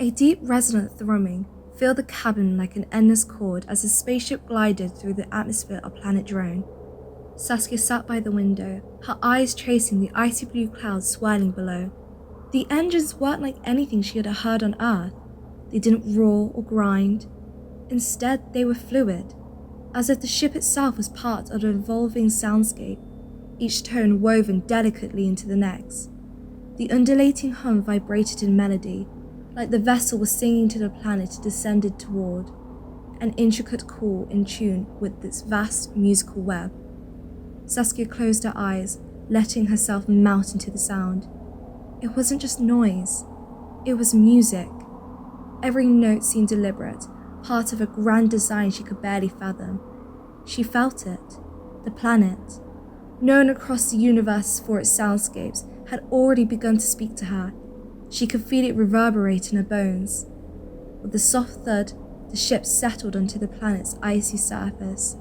A deep, resonant thrumming filled the cabin like an endless chord as the spaceship glided through the atmosphere of planet Drone. Saskia sat by the window, her eyes tracing the icy blue clouds swirling below. The engines weren't like anything she had heard on Earth. They didn't roar or grind. Instead, they were fluid, as if the ship itself was part of an evolving soundscape, each tone woven delicately into the next. The undulating hum vibrated in melody, like the vessel was singing to the planet it descended toward, an intricate call in tune with its vast musical web. Saskia closed her eyes, letting herself melt into the sound. It wasn't just noise, it was music. Every note seemed deliberate, part of a grand design she could barely fathom. She felt it. The planet, known across the universe for its soundscapes, had already begun to speak to her. She could feel it reverberate in her bones. With a soft thud, the ship settled onto the planet's icy surface.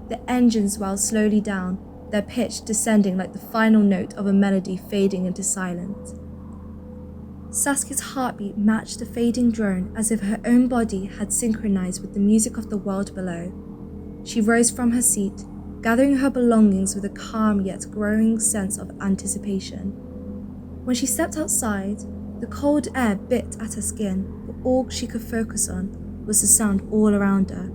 The engines wound slowly down, their pitch descending like the final note of a melody fading into silence. Saskia's heartbeat matched the fading drone as if her own body had synchronized with the music of the world below. She rose from her seat, gathering her belongings with a calm yet growing sense of anticipation. When she stepped outside, the cold air bit at her skin, but all she could focus on was the sound all around her.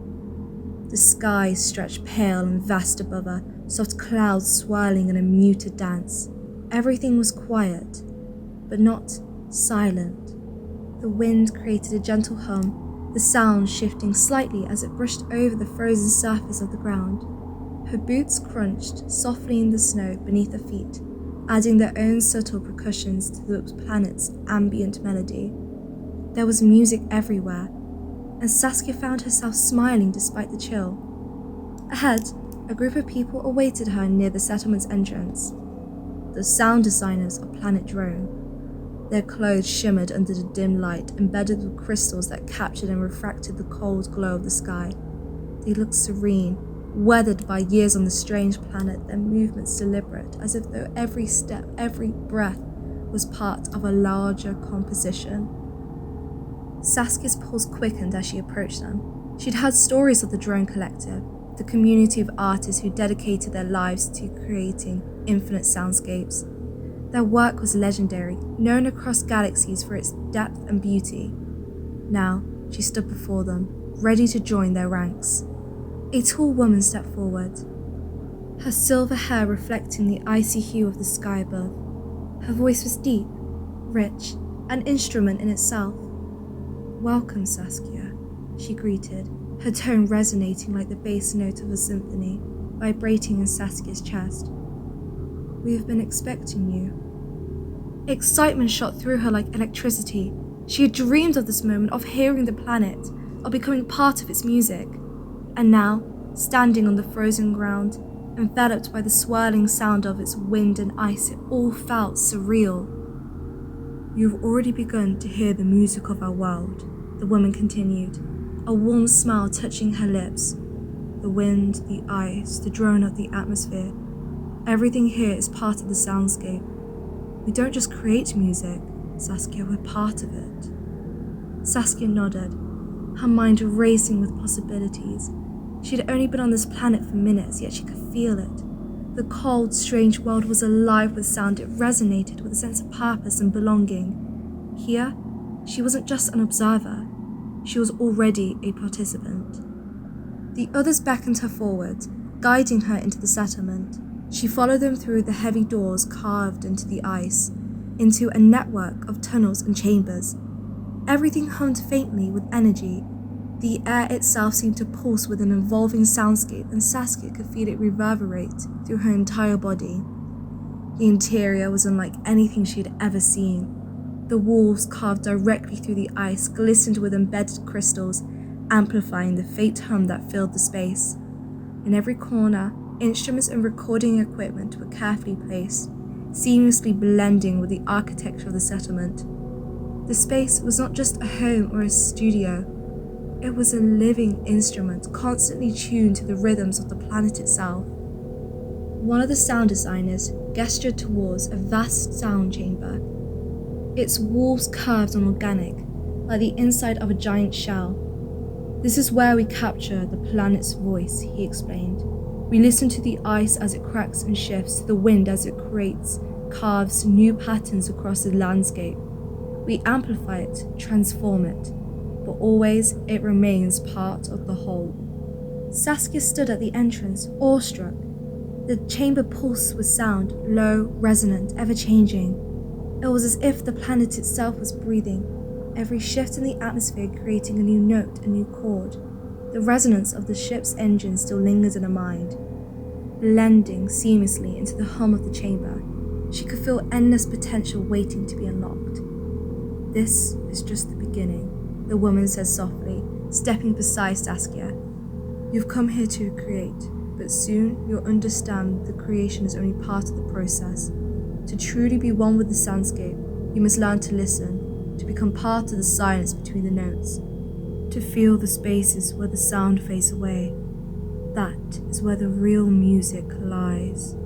The sky stretched pale and vast above her, soft clouds swirling in a muted dance. Everything was quiet, but not silent. The wind created a gentle hum, the sound shifting slightly as it brushed over the frozen surface of the ground. Her boots crunched softly in the snow beneath her feet, adding their own subtle percussions to the planet's ambient melody. There was music everywhere, and Saskia found herself smiling despite the chill. Ahead, a group of people awaited her near the settlement's entrance. The sound designers of Planet Drone. Their clothes shimmered under the dim light, embedded with crystals that captured and refracted the cold glow of the sky. They looked serene, weathered by years on the strange planet, their movements deliberate, as if though every step, every breath was part of a larger composition. Saskia's pulse quickened as she approached them. She'd heard stories of the Drone Collective, the community of artists who dedicated their lives to creating infinite soundscapes. Their work was legendary, known across galaxies for its depth and beauty. Now, she stood before them, ready to join their ranks. A tall woman stepped forward, her silver hair reflecting the icy hue of the sky above. Her voice was deep, rich, an instrument in itself. "Welcome, Saskia," she greeted, her tone resonating like the bass note of a symphony, vibrating in Saskia's chest. "We have been expecting you." Excitement shot through her like electricity. She had dreamed of this moment, of hearing the planet, of becoming part of its music. And now, standing on the frozen ground, enveloped by the swirling sound of its wind and ice, it all felt surreal. "You've already begun to hear the music of our world," the woman continued, a warm smile touching her lips. "The wind, the ice, the drone of the atmosphere, everything here is part of the soundscape. We don't just create music, Saskia, we're part of it." Saskia nodded, her mind racing with possibilities. She'd only been on this planet for minutes, yet she could feel it. The cold, strange world was alive with sound. It resonated with a sense of purpose and belonging. Here, she wasn't just an observer. She was already a participant. The others beckoned her forward, guiding her into the settlement. She followed them through the heavy doors carved into the ice, into a network of tunnels and chambers. Everything hummed faintly with energy. The air itself seemed to pulse with an evolving soundscape, and Saskia could feel it reverberate through her entire body. The interior was unlike anything she had ever seen. The walls, carved directly through the ice, glistened with embedded crystals, amplifying the faint hum that filled the space. In every corner, instruments and recording equipment were carefully placed, seamlessly blending with the architecture of the settlement. The space was not just a home or a studio. It was a living instrument, constantly tuned to the rhythms of the planet itself. One of the sound designers gestured towards a vast sound chamber, its walls curved and organic, like the inside of a giant shell. This is where we capture the planet's voice, he explained. We listen to the ice as it cracks and shifts, to the wind as it carves new patterns across the landscape. We amplify it, transform it, but always it remains part of the whole. Saskia stood at the entrance, awestruck. The chamber pulsed with sound, low, resonant, ever-changing. It was as if the planet itself was breathing, every shift in the atmosphere creating a new note, a new chord. The resonance of the ship's engine still lingers in her mind, blending seamlessly into the hum of the chamber. She could feel endless potential waiting to be unlocked. This is just the beginning, the woman said softly, stepping beside Saskia. You've come here to create, but soon you'll understand the creation is only part of the process. To truly be one with the soundscape, you must learn to listen, to become part of the silence between the notes, to feel the spaces where the sound fades away. That is where the real music lies.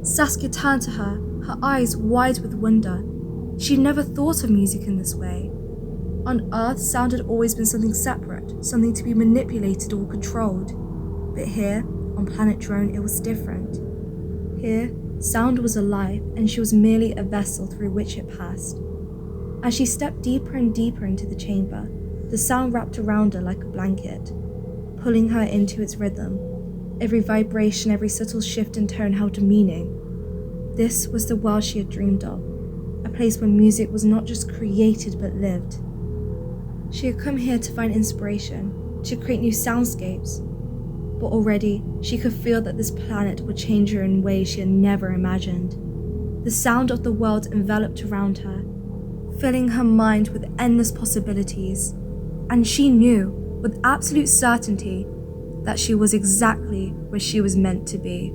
Saskia turned to her, her eyes wide with wonder. She'd never thought of music in this way. On Earth, sound had always been something separate, something to be manipulated or controlled. But here, on Planet Drone, it was different. Here, sound was alive, and she was merely a vessel through which it passed. As she stepped deeper and deeper into the chamber, the sound wrapped around her like a blanket, pulling her into its rhythm. Every vibration, every subtle shift in tone held a meaning. This was the world she had dreamed of, a place where music was not just created but lived. She had come here to find inspiration, to create new soundscapes, but already she could feel that this planet would change her in ways she had never imagined. The sound of the world enveloped around her, filling her mind with endless possibilities, and she knew, with absolute certainty, that she was exactly where she was meant to be.